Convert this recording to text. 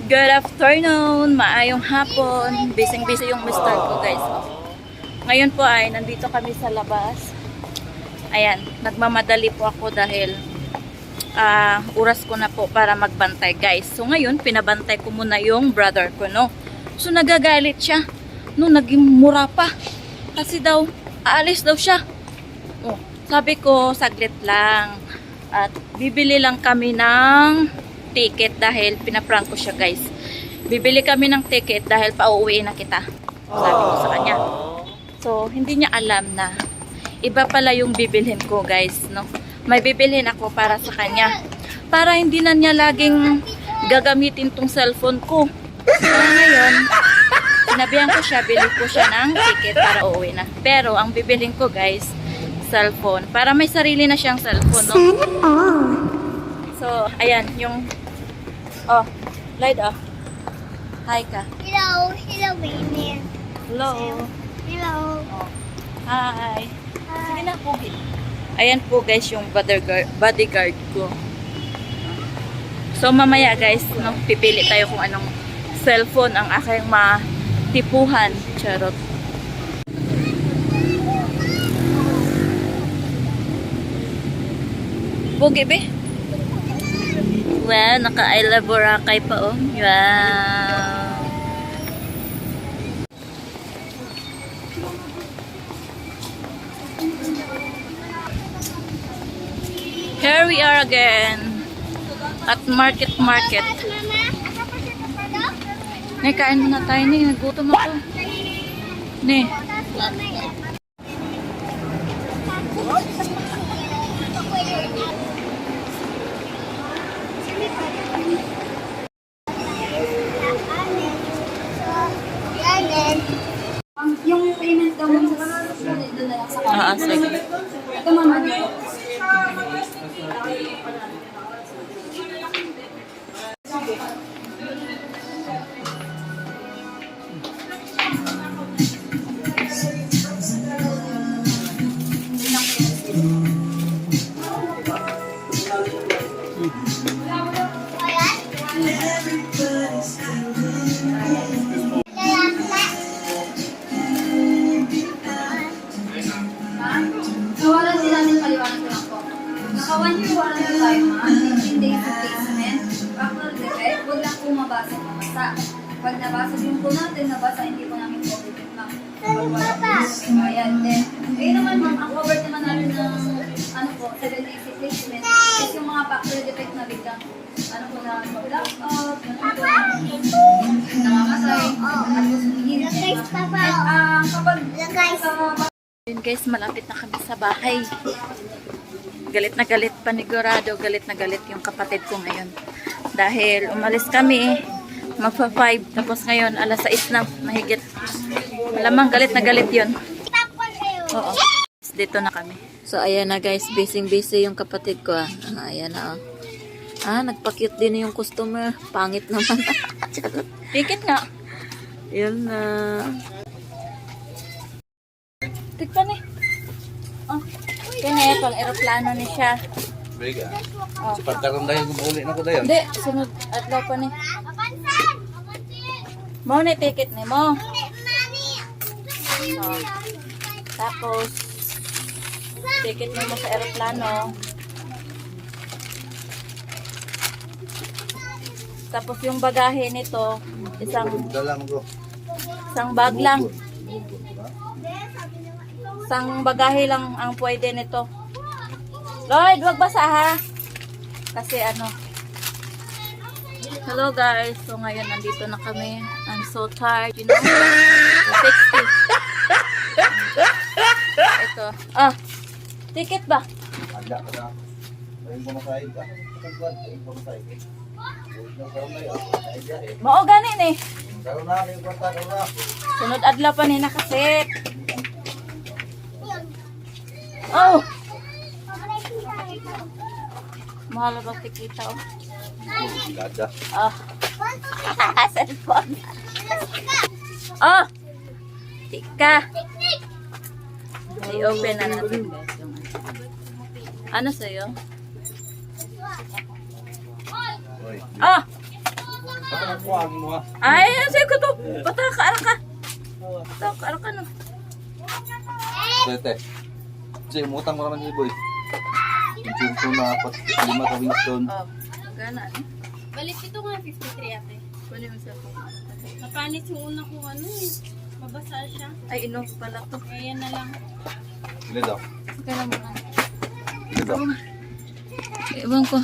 Good afternoon, maayong hapon. Busy yung mister ko, guys. Ngayon po ay nandito kami sa labas. Ayan, nagmamadali po ako dahil oras ko na po para magbantay, guys. So ngayon, pinabantay ko muna yung brother ko, no? So nagagalit siya. No, naging mura pa. Kasi daw, aalis daw siya. Oh, sabi ko, saglit lang. At bibili lang kami ng ticket dahil pinaprank ko siya, guys. Bibili kami ng ticket dahil pauuwiin na kita. Sabi ko sa kanya. So, hindi niya alam na iba pala yung bibilhin ko, guys, no? May bibilhin ako para sa kanya. Para hindi na niya laging gagamitin tong cellphone ko. Kaya ngayon, sinabihan ko siya, bili ko siya ng ticket para uuwi na. Pero, ang bibilhin ko, guys, cellphone. Para may sarili na siyang cellphone, no? So, ayan, yung oh, Light, oh. Hi ka. Hello, hello, baby. Hello. Hello. Oh. Hi. Sige na, Pugi. Ayan po, guys, yung bodyguard ko. So, mamaya, guys, no, pipili tayo kung anong cellphone ang aking matipuhan. Charot. Pugi, be? Wow, naka-I love Boracay pa, oh. Wow. Here we are again at Market. Ne, kain muna tayo, ne. Nagutom ako. Ne. Yung payment daw mo sa susunod doon na lang sa kanila. Sige. Ito mama niyo. Kawalan din namin paliwanag ko lang po. Naka 1 year warranty tayo, ma'am. 15 days replacement. Factor defect, huwag lang po mabasa ng masa. Pag nabasa din po natin, nabasa hindi po namin covered, ma'am. Ayan, then, ayun naman, ma'am, ang covered naman namin ng, ano po, 7 days replacement is yung mga factor defect na biglang, ano po na, mag-lock out, nangamasay, tapos hindi. And, kapag, Yun, guys, malapit na kami sa bahay. Galit na galit, panigurado, galit na galit yung kapatid ko ngayon. Dahil umalis kami, magpa-5, tapos ngayon, alas 6 na, mahigit. Malamang galit na galit yun. Oo. Dito na kami. So, ayan na, guys, busy yung kapatid ko, ah. Ayan na, oh. Nagpa-cute din yung customer. Pangit naman. Ticket nga. Yun na. Tigpan eh. Oh. Kaya pang aeroplano ni siya. Bega. Oh. Sa pagkaroon dahil gumuli na ko dahil. Hindi, sunod adlaw pa ni. Mo ni ticket ni mo. Oh. Tapos ticket mo sa aeroplano. Tapos yung bagahe nito, Dalam ko. isang bag lang. Isang bagahe lang ang pwede nito. Lloyd, wag basa ha. Kasi ano. Hello guys. So ngayon nandito na kami. I'm so tired, you know. 60. Ito. Ticket ba? Ada ka na. Ayun ko masahid ka. Ayun ko masahid. Mao ganin eh. Karoon na, yung kwarta, karoon na. Sunod adlaw pa ni nakaset. Oh! Mahal ba tikita oh? Gada. Cellphone. Oh! Tika. I-open na natin guys. Ano sa'yo? Oy. Ah! Patakuan mo ha. Ay, sa'yo ko to. Pataka ka. Pataka ka no. Tete. Kasi umutang mo naman ni Boy. Yung ko na 5 ka Winston. Oh, gana. Balik ito nga, 53 ate. Kunin mo siya po. Napanit yung una kong ano eh. Mabasa siya. Ay, ino pala to. Kaya na lang. Ile daw. Kaya mo na. Ile daw. Ewan ko.